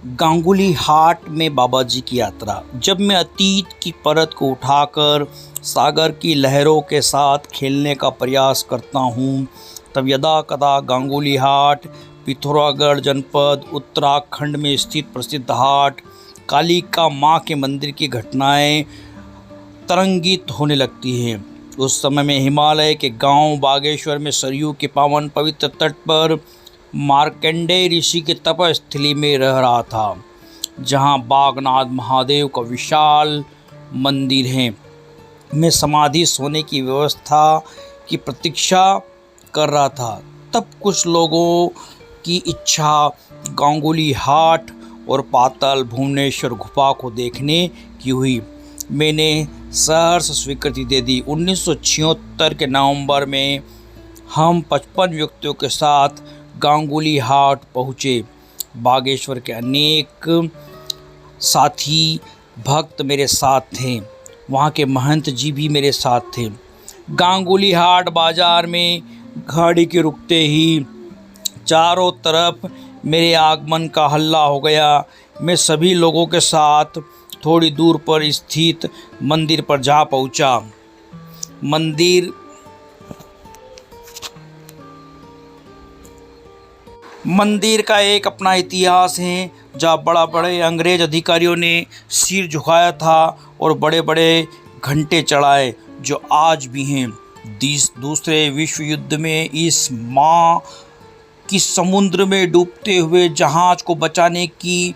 गांगुली हाट में बाबा जी की यात्रा। जब मैं अतीत की परत को उठाकर सागर की लहरों के साथ खेलने का प्रयास करता हूँ, तब यदा कदा गांगुली हाट, पिथौरागढ़ जनपद उत्तराखंड में स्थित प्रसिद्ध हाट कालिका माँ के मंदिर की घटनाएं तरंगित होने लगती हैं। उस समय में हिमालय के गांव बागेश्वर में सरयू के पावन पवित्र तट पर मार्कंडेय ऋषि के तपस्थली में रह रहा था, जहां बागनाथ महादेव का विशाल मंदिर है। मैं समाधि सोने की व्यवस्था की प्रतीक्षा कर रहा था। तब कुछ लोगों की इच्छा गांगुली हाट और पाताल भुवनेश्वर गुफा को देखने की हुई। मैंने सहर्ष स्वीकृति दे दी। 1976 के नवंबर में हम 55 व्यक्तियों के साथ गांगुली हाट पहुँचे। बागेश्वर के अनेक साथी भक्त मेरे साथ थे। वहाँ के महंत जी भी मेरे साथ थे। गांगुली हाट बाजार में गाड़ी के रुकते ही चारों तरफ मेरे आगमन का हल्ला हो गया। मैं सभी लोगों के साथ थोड़ी दूर पर स्थित मंदिर पर जा पहुंचा। मंदिर का एक अपना इतिहास है, जहाँ बड़े अंग्रेज अधिकारियों ने सिर झुकाया था और बड़े बड़े घंटे चढ़ाए, जो आज भी हैं। दूसरे विश्व युद्ध में इस माँ की समुद्र में डूबते हुए जहाज को बचाने की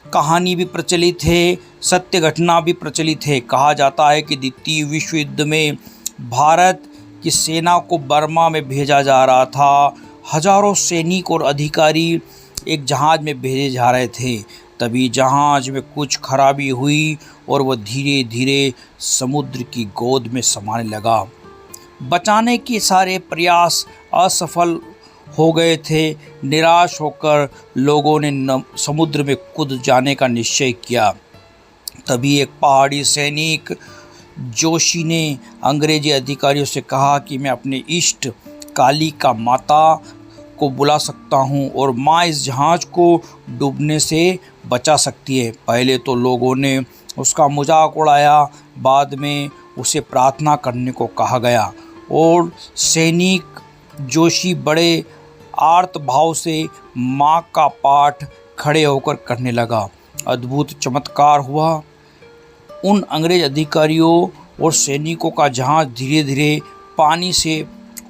कहानी भी प्रचलित है, सत्य घटना भी प्रचलित है। कहा जाता है कि द्वितीय विश्व युद्ध में भारत की सेना को बर्मा में भेजा जा रहा था। हजारों सैनिक और अधिकारी एक जहाज़ में भेजे जा रहे थे। तभी जहाज़ में कुछ खराबी हुई और वह धीरे धीरे समुद्र की गोद में समाने लगा। बचाने के सारे प्रयास असफल हो गए थे। निराश होकर लोगों ने समुद्र में कूद जाने का निश्चय किया। तभी एक पहाड़ी सैनिक जोशी ने अंग्रेजी अधिकारियों से कहा कि मैं अपने इष्ट कालिका माता को बुला सकता हूं और माँ इस जहाज़ को डूबने से बचा सकती है। पहले तो लोगों ने उसका मजाक उड़ाया, बाद में उसे प्रार्थना करने को कहा गया और सैनिक जोशी बड़े आर्त भाव से माँ का पाठ खड़े होकर करने लगा। अद्भुत चमत्कार हुआ। उन अंग्रेज अधिकारियों और सैनिकों का जहाज़ धीरे धीरे पानी से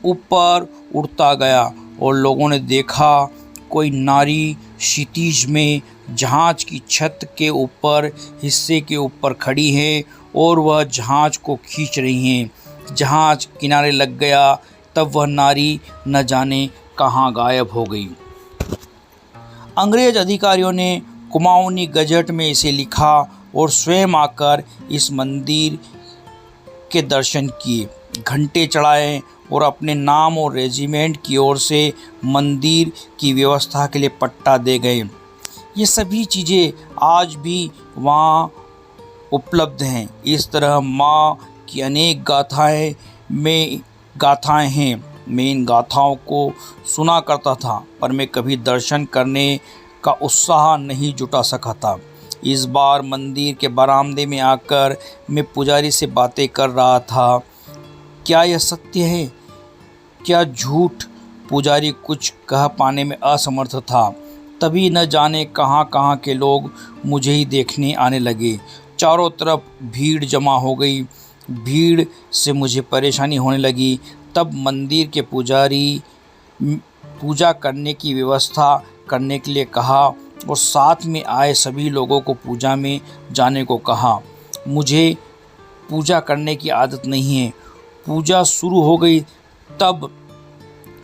ऊपर उड़ता गया और लोगों ने देखा कोई नारी क्षितिज में जहाज़ की छत के ऊपर हिस्से के ऊपर खड़ी है और वह जहाज़ को खींच रही हैं। जहाज़ किनारे लग गया, तब वह नारी न जाने कहाँ गायब हो गई। अंग्रेज अधिकारियों ने कुमाऊनी गजट में इसे लिखा और स्वयं आकर इस मंदिर के दर्शन किए, घंटे चढ़ाए और अपने नाम और रेजिमेंट की ओर से मंदिर की व्यवस्था के लिए पट्टा दे गए। ये सभी चीज़ें आज भी वहाँ उपलब्ध हैं। इस तरह माँ की अनेक गाथाएं हैं। मैं इन गाथाओं को सुना करता था, पर मैं कभी दर्शन करने का उत्साह नहीं जुटा सका था। इस बार मंदिर के बरामदे में आकर मैं पुजारी से बातें कर रहा था। क्या यह सत्य है, क्या झूठ? पुजारी कुछ कह पाने में असमर्थ था। तभी न जाने कहाँ कहाँ के लोग मुझे ही देखने आने लगे। चारों तरफ भीड़ जमा हो गई। भीड़ से मुझे परेशानी होने लगी। तब मंदिर के पुजारी पूजा करने की व्यवस्था करने के लिए कहा और साथ में आए सभी लोगों को पूजा में जाने को कहा। मुझे पूजा करने की आदत नहीं है। पूजा शुरू हो गई। तब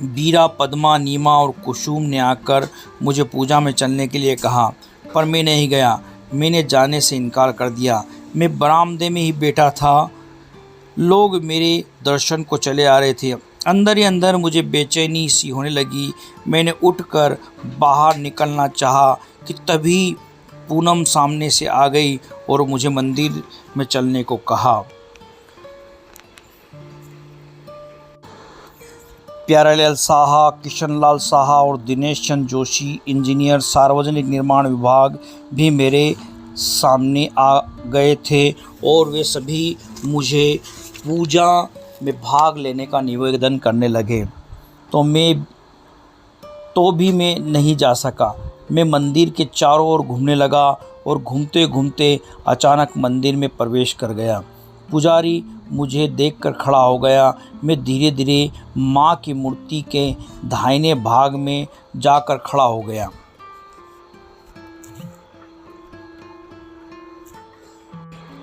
बीरा, पद्मा, नीमा और कुसुम ने आकर मुझे पूजा में चलने के लिए कहा, पर मैं नहीं गया। मैंने जाने से इनकार कर दिया। मैं बरामदे में ही बैठा था। लोग मेरे दर्शन को चले आ रहे थे। अंदर ही अंदर मुझे बेचैनी सी होने लगी। मैंने उठकर बाहर निकलना चाहा कि तभी पूनम सामने से आ गई और मुझे मंदिर में चलने को कहा। प्यारेलाल साहा, किशनलाल साहा और दिनेश चंद्र जोशी इंजीनियर सार्वजनिक निर्माण विभाग भी मेरे सामने आ गए थे और वे सभी मुझे पूजा में भाग लेने का निवेदन करने लगे। तो भी मैं नहीं जा सका। मैं मंदिर के चारों ओर घूमने लगा और घूमते घूमते अचानक मंदिर में प्रवेश कर गया। पुजारी मुझे देखकर खड़ा हो गया। मैं धीरे धीरे माँ की मूर्ति के दाहिने भाग में जाकर खड़ा हो गया।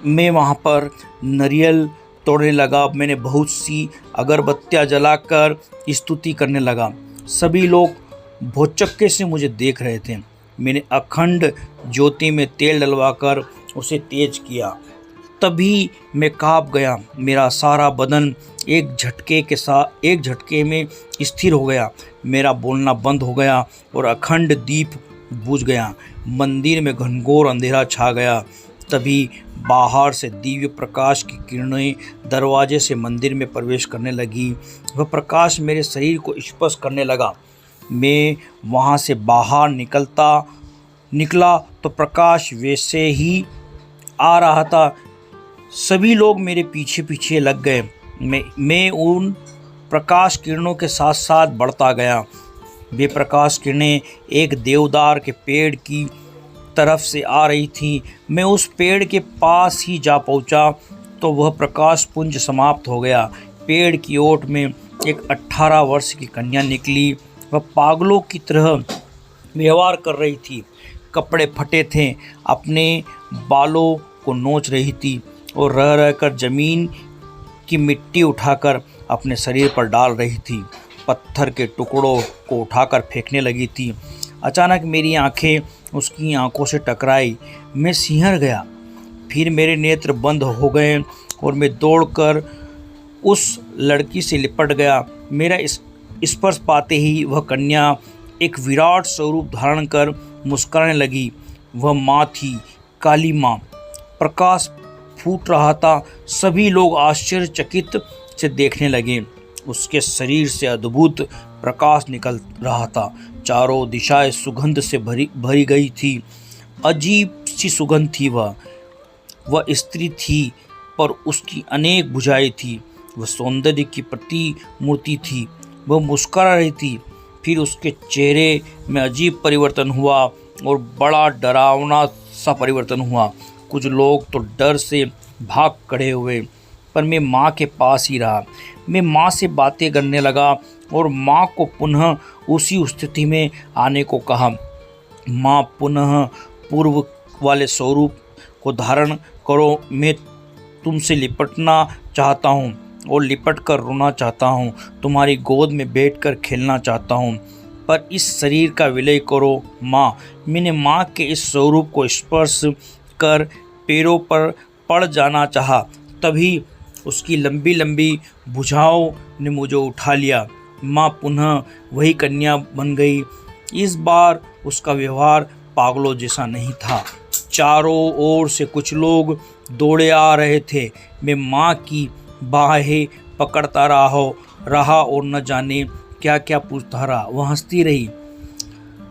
मैं वहाँ पर नारियल तोड़ने लगा। मैंने बहुत सी अगरबत्तियाँ जलाकर स्तुति करने लगा। सभी लोग भौचक्के से मुझे देख रहे थे। मैंने अखंड ज्योति में तेल डलवाकर उसे तेज किया। तभी मैं काँप गया। मेरा सारा बदन एक झटके में स्थिर हो गया। मेरा बोलना बंद हो गया और अखंड दीप बुझ गया। मंदिर में घनघोर अंधेरा छा गया। तभी बाहर से दिव्य प्रकाश की किरणें दरवाजे से मंदिर में प्रवेश करने लगी। वह प्रकाश मेरे शरीर को स्पर्श करने लगा। मैं वहाँ से बाहर निकला तो प्रकाश वैसे ही आ रहा था। सभी लोग मेरे पीछे पीछे लग गए। मैं उन प्रकाश किरणों के साथ साथ बढ़ता गया। वे प्रकाश किरणें एक देवदार के पेड़ की तरफ से आ रही थी। मैं उस पेड़ के पास ही जा पहुंचा तो वह प्रकाश पुंज समाप्त हो गया। पेड़ की ओट में एक 18 वर्ष की कन्या निकली। वह पागलों की तरह व्यवहार कर रही थी। कपड़े फटे थे, अपने बालों को नोच रही थी और रह रहकर जमीन की मिट्टी उठाकर अपने शरीर पर डाल रही थी। पत्थर के टुकड़ों को उठाकर फेंकने लगी थी। अचानक मेरी आंखें उसकी आंखों से टकराई। मैं सिहर गया। फिर मेरे नेत्र बंद हो गए और मैं दौड़कर उस लड़की से लिपट गया। मेरा स्पर्श पाते ही वह कन्या एक विराट स्वरूप धारण कर मुस्कुराने लगी। वह माँ थी, काली माँ। प्रकाश फूट रहा था। सभी लोग आश्चर्यचकित से देखने लगे। उसके शरीर से अद्भुत प्रकाश निकल रहा था। चारों दिशाएं सुगंध से भरी गई थी। अजीब सी सुगंध थी। वह स्त्री थी पर उसकी अनेक भुजाएं थी। वह सौंदर्य की प्रतिमूर्ति थी। वह मुस्कुरा रही थी। फिर उसके चेहरे में अजीब परिवर्तन हुआ और बड़ा डरावना सा परिवर्तन हुआ। कुछ लोग तो डर से भाग खड़े हुए, पर मैं माँ के पास ही रहा। मैं माँ से बातें करने लगा और माँ को पुनः उसी स्थिति में आने को कहा। माँ, पुनः पूर्व वाले स्वरूप को धारण करो। मैं तुमसे लिपटना चाहता हूँ और लिपट कर रोना चाहता हूँ। तुम्हारी गोद में बैठकर खेलना चाहता हूँ, पर इस शरीर का विलय करो माँ। मैंने माँ के इस स्वरूप को स्पर्श कर पैरों पर पड़ जाना चाहा। तभी उसकी लंबी लंबी भुजाओं ने मुझे उठा लिया। माँ पुनः वही कन्या बन गई। इस बार उसका व्यवहार पागलों जैसा नहीं था। चारों ओर से कुछ लोग दौड़े आ रहे थे। मैं माँ की बाहें पकड़ता रहा और न जाने क्या क्या पूछता रहा। वह हंसती रही।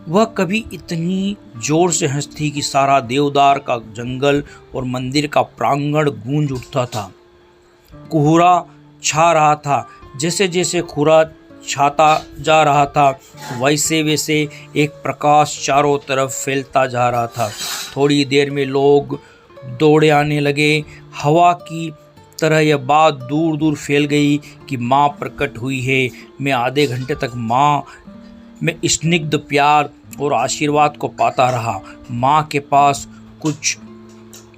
वह कभी इतनी जोर से हंसती कि सारा देवदार का जंगल और मंदिर का प्रांगण गूंज उठता था। कोहरा छा रहा था। जैसे जैसे कोहरा छाता जा रहा था, वैसे वैसे एक प्रकाश चारों तरफ फैलता जा रहा था। थोड़ी देर में लोग दौड़े आने लगे। हवा की तरह यह बात दूर दूर फैल गई कि माँ प्रकट हुई है। मैं आधे घंटे तक माँ में स्निग्ध प्यार और आशीर्वाद को पाता रहा। माँ के पास कुछ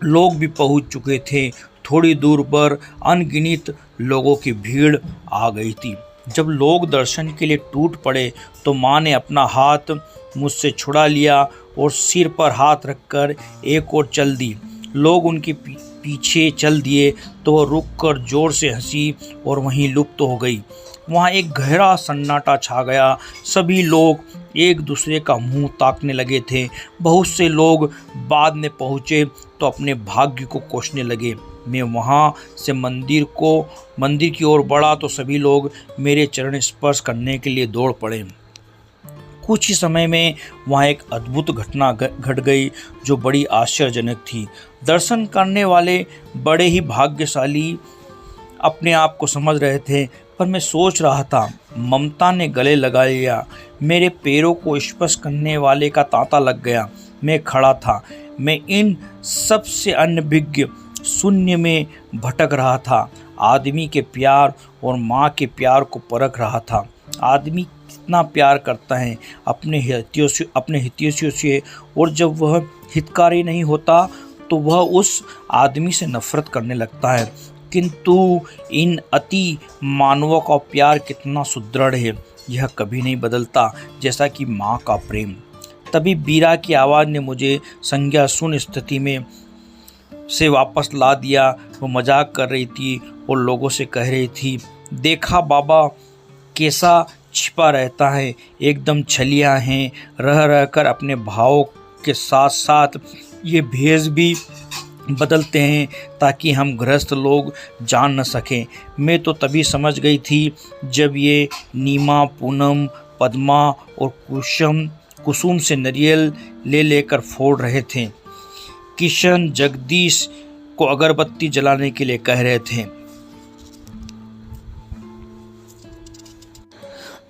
लोग भी पहुँच चुके थे। थोड़ी दूर पर अनगिनत लोगों की भीड़ आ गई थी। जब लोग दर्शन के लिए टूट पड़े तो माँ ने अपना हाथ मुझसे छुड़ा लिया और सिर पर हाथ रखकर एक ओर चल दी। लोग उनके पीछे चल दिए तो वह रुक कर जोर से हंसी और वहीं लुप्त हो गई। वहाँ एक गहरा सन्नाटा छा गया। सभी लोग एक दूसरे का मुंह ताकने लगे थे। बहुत से लोग बाद में पहुँचे तो अपने भाग्य को कोसने लगे। मैं वहाँ से मंदिर की ओर बढ़ा तो सभी लोग मेरे चरण स्पर्श करने के लिए दौड़ पड़े। कुछ ही समय में वहाँ एक अद्भुत घटना घट गई जो बड़ी आश्चर्यजनक थी। दर्शन करने वाले बड़े ही भाग्यशाली अपने आप को समझ रहे थे, पर मैं सोच रहा था। ममता ने गले लगा लिया। मेरे पैरों को स्पर्श करने वाले का तांता लग गया। मैं खड़ा था। मैं इन सब से अनभिज्ञ शून्य में भटक रहा था। आदमी के प्यार और माँ के प्यार को परख रहा था। आदमी कितना प्यार करता है अपने हितैषियों से, और जब वह हितकारी नहीं होता तो वह उस आदमी से नफरत करने लगता है। किंतु इन अति मानवों का प्यार कितना सुदृढ़ है, यह कभी नहीं बदलता, जैसा कि माँ का प्रेम। तभी बीरा की आवाज़ ने मुझे संज्ञा शून्य स्थिति में से वापस ला दिया। वो मजाक कर रही थी और लोगों से कह रही थी, देखा बाबा कैसा छिपा रहता है, एकदम छलिया हैं, रह रह कर अपने भावों के साथ साथ ये भेष भी बदलते हैं ताकि हम गृहस्थ लोग जान न सकें। मैं तो तभी समझ गई थी जब ये नीमा, पूनम, पद्मा और कुसुम से नारियल लेकर फोड़ रहे थे। किशन जगदीश को अगरबत्ती जलाने के लिए कह रहे थे।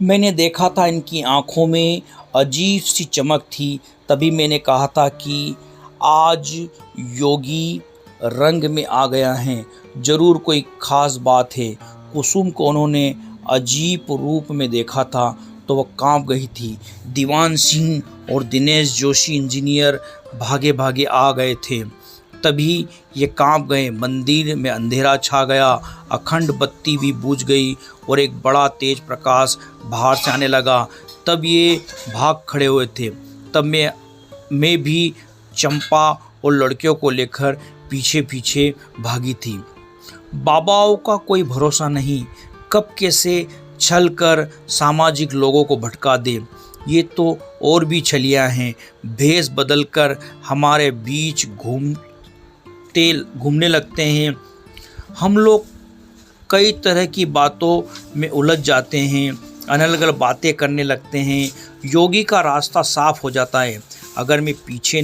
मैंने देखा था इनकी आंखों में अजीब सी चमक थी। तभी मैंने कहा था कि आज योगी रंग में आ गया है, ज़रूर कोई ख़ास बात है। कुसुम को उन्होंने अजीब रूप में देखा था तो वह कांप गई थी। दीवान सिंह और दिनेश जोशी इंजीनियर भागे भागे आ गए थे। तभी ये कांप गए। मंदिर में अंधेरा छा गया। अखंड बत्ती भी बुझ गई और एक बड़ा तेज प्रकाश बाहर से आने लगा। तब ये भाग खड़े हुए थे। तब मैं भी चंपा और लड़कियों को लेकर पीछे पीछे भागी थी। बाबाओं का कोई भरोसा नहीं, कब कैसे छल कर सामाजिक लोगों को भटका दे। ये तो और भी छलियां हैं, भेष बदलकर हमारे बीच घूमने लगते हैं। हम लोग कई तरह की बातों में उलझ जाते हैं, अलग अलग बातें करने लगते हैं। योगी का रास्ता साफ हो जाता है। अगर मैं पीछा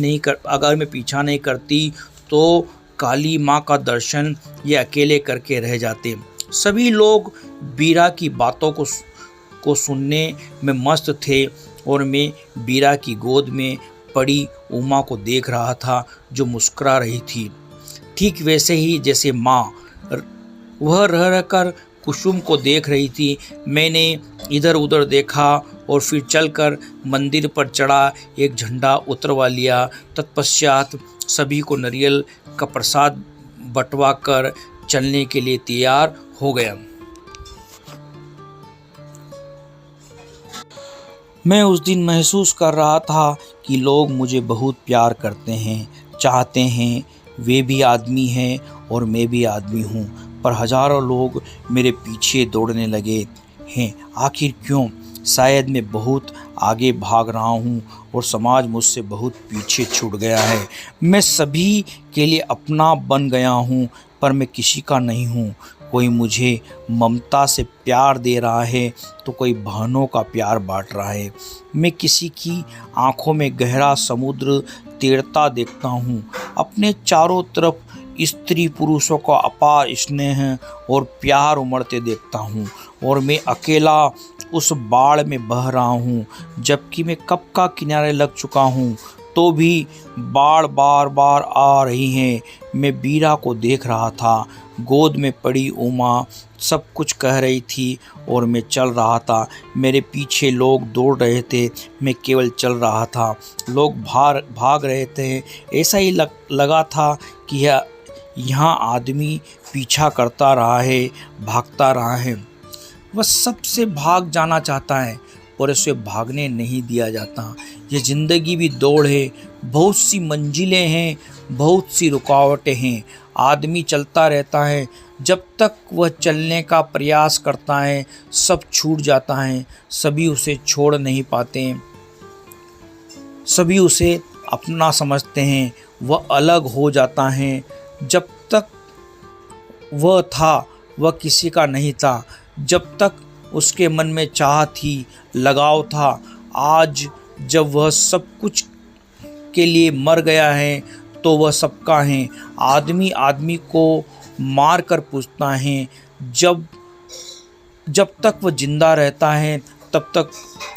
नहीं करती तो काली माँ का दर्शन ये अकेले करके रह जाते। सभी लोग बीरा की बातों को सुनने में मस्त थे और मैं बीरा की गोद में पड़ी उमा को देख रहा था जो मुस्कुरा रही थी, ठीक वैसे ही जैसे माँ वह रह कर कुसुम को देख रही थी। मैंने इधर उधर देखा और फिर चलकर मंदिर पर चढ़ा एक झंडा उतरवा लिया। तत्पश्चात सभी को नारियल का प्रसाद बंटवा कर चलने के लिए तैयार हो गया। मैं उस दिन महसूस कर रहा था कि लोग मुझे बहुत प्यार करते हैं, चाहते हैं। वे भी आदमी हैं और मैं भी आदमी हूँ, पर हजारों लोग मेरे पीछे दौड़ने लगे हैं। आखिर क्यों? शायद मैं बहुत आगे भाग रहा हूँ और समाज मुझसे बहुत पीछे छूट गया है। मैं सभी के लिए अपना बन गया हूँ, पर मैं किसी का नहीं हूँ। कोई मुझे ममता से प्यार दे रहा है तो कोई बहनों का प्यार बांट रहा है। मैं किसी की आंखों में गहरा समुद्र तैरता देखता हूँ। अपने चारों तरफ स्त्री पुरुषों का अपार स्नेह और प्यार उमड़ते देखता हूँ और मैं अकेला उस बाढ़ में बह रहा हूँ। जबकि मैं कब का किनारे लग चुका हूँ तो भी बाढ़ बार बार आ रही है। मैं बीरा को देख रहा था। गोद में पड़ी उमा सब कुछ कह रही थी और मैं चल रहा था। मेरे पीछे लोग दौड़ रहे थे, मैं केवल चल रहा था। लोग भाग रहे थे। ऐसा ही लगा था कि यहाँ आदमी पीछा करता रहा है, भागता रहा है। वह सबसे भाग जाना चाहता है और उसे भागने नहीं दिया जाता। ये ज़िंदगी भी दौड़ है। बहुत सी मंजिलें हैं, बहुत सी रुकावटें हैं। आदमी चलता रहता है। जब तक वह चलने का प्रयास करता है सब छूट जाता है। सभी उसे छोड़ नहीं पाते, सभी उसे अपना समझते हैं। वह अलग हो जाता है। जब तक वह था वह किसी का नहीं था। जब तक उसके मन में चाह थी, लगाव था। आज जब वह सब कुछ के लिए मर गया है तो वह सबका है। आदमी आदमी को मार कर पूछता है। जब जब तक वह जिंदा रहता है तब तक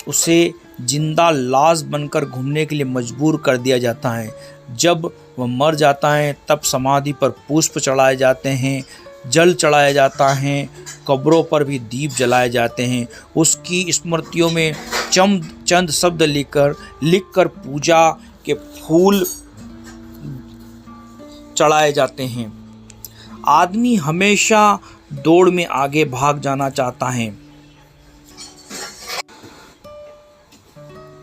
उसे जिंदा लाश बनकर घूमने के लिए मजबूर कर दिया जाता है। जब वह मर जाता है तब समाधि पर पुष्प चढ़ाए जाते हैं, जल चढ़ाया जाता है, कब्रों पर भी दीप जलाए जाते हैं। उसकी स्मृतियों में चंद शब्द लिखकर पूजा के फूल चढ़ाए जाते हैं। आदमी हमेशा दौड़ में आगे भाग जाना चाहता है,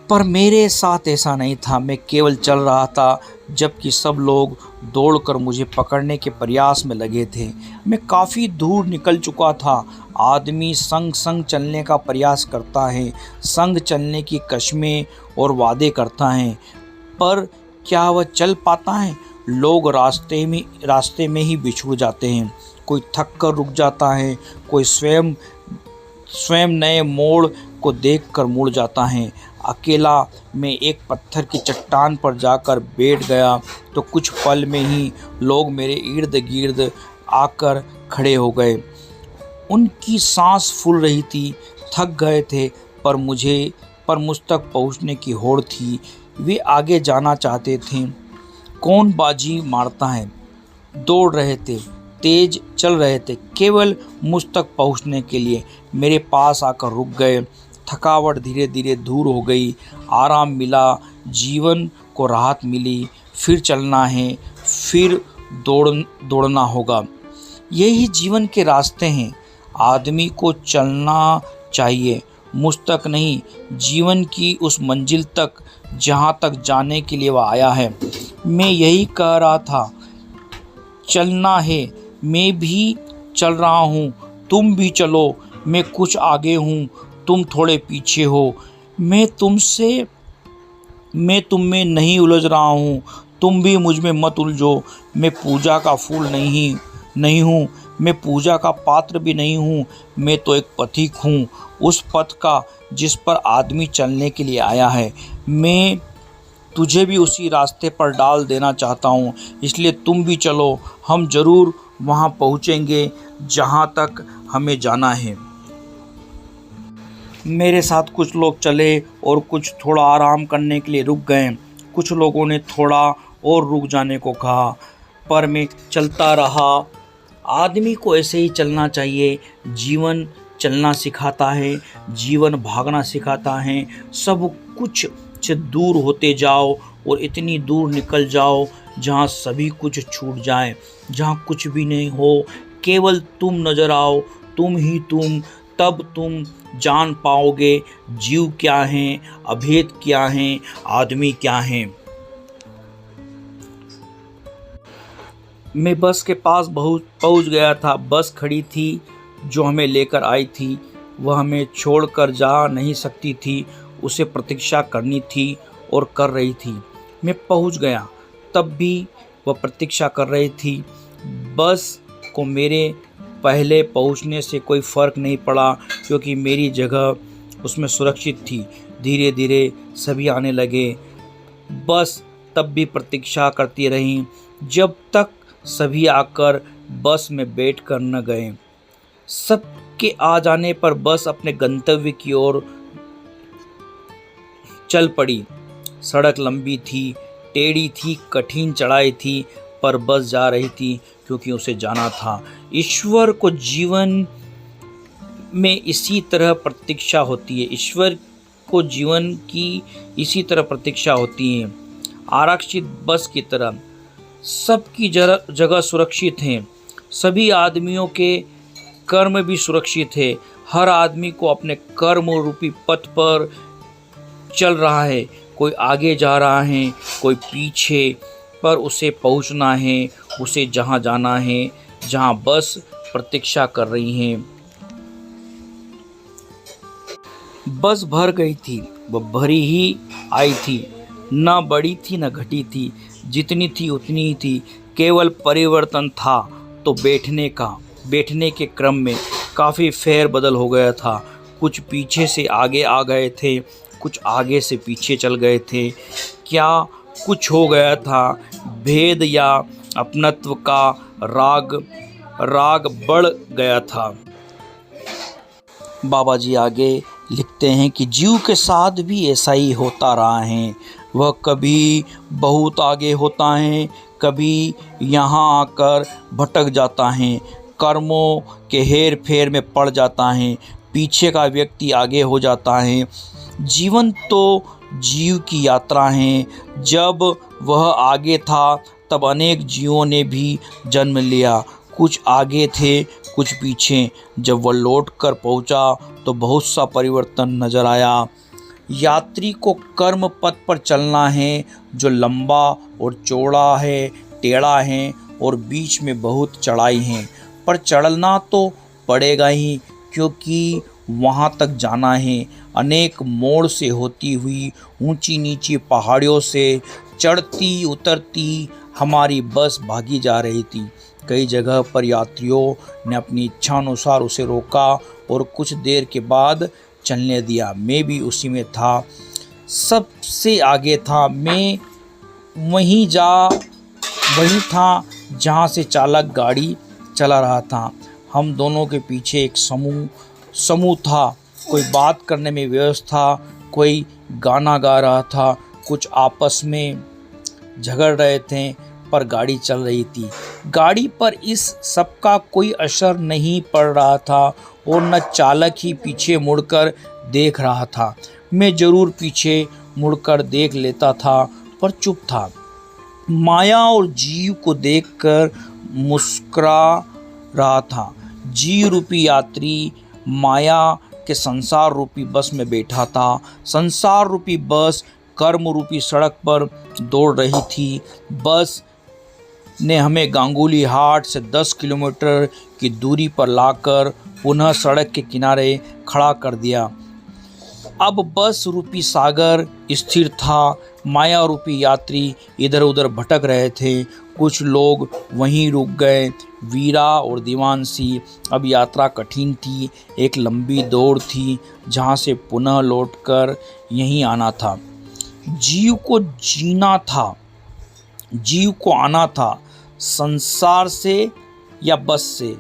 पर मेरे साथ ऐसा नहीं था। मैं केवल चल रहा था जबकि सब लोग दौड़कर मुझे पकड़ने के प्रयास में लगे थे। मैं काफ़ी दूर निकल चुका था। आदमी संग संग चलने का प्रयास करता है, संग चलने की कस्में और वादे करता है, पर क्या वह चल पाता है? लोग रास्ते में ही बिछुड़ जाते हैं। कोई थक कर रुक जाता है, कोई स्वयं नए मोड़ को देखकर मुड़ जाता है। अकेला मैं एक पत्थर की चट्टान पर जाकर बैठ गया तो कुछ पल में ही लोग मेरे इर्द गिर्द आकर खड़े हो गए। उनकी सांस फूल रही थी, थक गए थे, पर मुझ तक पहुंचने की होड़ थी। वे आगे जाना चाहते थे। कौन बाजी मारता है? दौड़ रहे थे, तेज चल रहे थे, केवल मुझ तक पहुंचने के लिए। मेरे पास आकर रुक गए। थकावट धीरे धीरे दूर हो गई, आराम मिला, जीवन को राहत मिली। फिर चलना है, फिर दौड़ना होगा। यही जीवन के रास्ते हैं। आदमी को चलना चाहिए, मुझ तक नहीं, जीवन की उस मंजिल तक जहाँ तक जाने के लिए वह आया है। मैं यही कह रहा था, चलना है। मैं भी चल रहा हूँ, तुम भी चलो। मैं कुछ आगे हूँ, तुम थोड़े पीछे हो। मैं तुम में नहीं उलझ रहा हूँ, तुम भी मुझ में मत उलझो। मैं पूजा का फूल नहीं हूँ, मैं पूजा का पात्र भी नहीं हूँ। मैं तो एक पथिक हूँ, उस पथ का जिस पर आदमी चलने के लिए आया है। मैं तुझे भी उसी रास्ते पर डाल देना चाहता हूँ, इसलिए तुम भी चलो। हम जरूर वहाँ पहुँचेंगे जहाँ तक हमें जाना है। मेरे साथ कुछ लोग चले और कुछ थोड़ा आराम करने के लिए रुक गए। कुछ लोगों ने थोड़ा और रुक जाने को कहा, पर मैं चलता रहा। आदमी को ऐसे ही चलना चाहिए। जीवन चलना सिखाता है, जीवन भागना सिखाता है। सब कुछ से दूर होते जाओ और इतनी दूर निकल जाओ जहाँ सभी कुछ छूट जाए, जहाँ कुछ भी नहीं हो, केवल तुम नजर आओ, तुम ही तुम। तब तुम जान पाओगे जीव क्या है, अभेद क्या है, आदमी क्या है। मैं बस के पास पहुंच गया था। बस खड़ी थी जो हमें लेकर आई थी। वह हमें छोड़कर जा नहीं सकती थी, उसे प्रतीक्षा करनी थी और कर रही थी। मैं पहुंच गया, तब भी वह प्रतीक्षा कर रही थी। बस को मेरे पहले पहुंचने से कोई फ़र्क नहीं पड़ा, क्योंकि मेरी जगह उसमें सुरक्षित थी। धीरे धीरे सभी आने लगे। बस तब भी प्रतीक्षा करती रही जब तक सभी आकर बस में बैठ कर न गए। सबके आ जाने पर बस अपने गंतव्य की ओर चल पड़ी। सड़क लंबी थी, टेढ़ी थी, कठिन चढ़ाई थी, पर बस जा रही थी क्योंकि उसे जाना था। ईश्वर को जीवन में इसी तरह प्रतीक्षा होती है। ईश्वर को जीवन की इसी तरह प्रतीक्षा होती है, आरक्षित बस की तरह। सबकी जगह सुरक्षित है, सभी आदमियों के कर्म भी सुरक्षित है। हर आदमी को अपने कर्म रूपी पथ पर चल रहा है। कोई आगे जा रहा है, कोई पीछे, पर उसे पहुंचना है, उसे जहां जाना है, जहां बस प्रतीक्षा कर रही है। बस भर गई थी, वह भरी ही आई थी, न बढ़ी थी न घटी थी, जितनी थी उतनी ही थी। केवल परिवर्तन था तो बैठने के क्रम में काफ़ी फेर बदल हो गया था। कुछ पीछे से आगे आ गए थे, कुछ आगे से पीछे चल गए थे। क्या कुछ हो गया था। भेद या अपनत्व का राग बढ़ गया था। बाबा जी आगे लिखते हैं कि जीव के साथ भी ऐसा ही होता रहा है। वह कभी बहुत आगे होता है, कभी यहाँ आकर भटक जाता है, कर्मों के हेर फेर में पड़ जाता है, पीछे का व्यक्ति आगे हो जाता है। जीवन तो जीव की यात्रा है। जब वह आगे था तब अनेक जीवों ने भी जन्म लिया, कुछ आगे थे कुछ पीछे। जब वह लौट कर पहुँचा तो बहुत सा परिवर्तन नजर आया। यात्री को कर्म पथ पर चलना है जो लंबा और चौड़ा है, टेढ़ा है और बीच में बहुत चढ़ाई है, पर चढ़ना तो पड़ेगा ही, क्योंकि वहाँ तक जाना है। अनेक मोड़ से होती हुई ऊंची नीची पहाड़ियों से चढ़ती उतरती हमारी बस भागी जा रही थी। कई जगह पर यात्रियों ने अपनी इच्छा अनुसार उसे रोका और कुछ देर के बाद चलने दिया। मैं भी उसी में था, सबसे आगे था। मैं वहीं था जहाँ से चालक गाड़ी चला रहा था। हम दोनों के पीछे एक समूह था। कोई बात करने में व्यस्त था, कोई गाना गा रहा था, कुछ आपस में झगड़ रहे थे, पर गाड़ी चल रही थी। गाड़ी पर इस सब का कोई असर नहीं पड़ रहा था और न चालक ही पीछे मुड़कर देख रहा था। मैं जरूर पीछे मुड़कर देख लेता था, पर चुप था। माया और जीव को देखकर मुस्कुरा रहा था। जीव रूपी यात्री माया के संसार रूपी बस में बैठा था। संसार रूपी बस कर्म रूपी सड़क पर दौड़ रही थी। बस ने हमें गांगुली हाट से 10 किलोमीटर की दूरी पर लाकर पुनः सड़क के किनारे खड़ा कर दिया। अब बस रूपी सागर स्थिर था। माया रूपी यात्री इधर उधर भटक रहे थे। कुछ लोग वहीं रुक गए। वीरा और दीवानसी, अब यात्रा कठिन थी। एक लंबी दौड़ थी जहाँ से पुनः लौटकर यहीं आना था। जीव को जीना था, जीव को आना था, संसार से या बस से।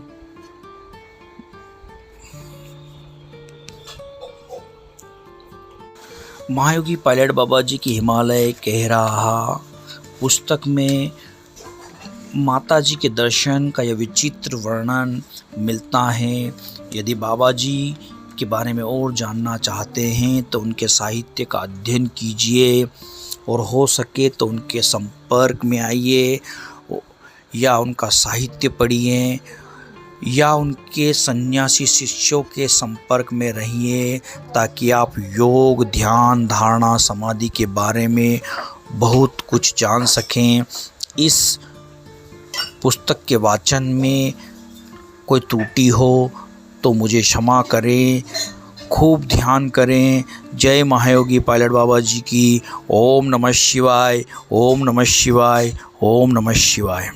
महायोगी पायलट बाबा जी की हिमालय कह रहा पुस्तक में माता जी के दर्शन का यह विचित्र वर्णन मिलता है। यदि बाबा जी के बारे में और जानना चाहते हैं तो उनके साहित्य का अध्ययन कीजिए और हो सके तो उनके संपर्क में आइए या उनका साहित्य पढ़िए या उनके सन्यासी शिष्यों के संपर्क में रहिए, ताकि आप योग, ध्यान, धारणा, समाधि के बारे में बहुत कुछ जान सकें। इस पुस्तक के वाचन में कोई त्रुटि हो तो मुझे क्षमा करें। खूब ध्यान करें। जय महायोगी पायलट बाबा जी की। ओम नमः शिवाय, ओम नमः शिवाय, ओम नमः शिवाय।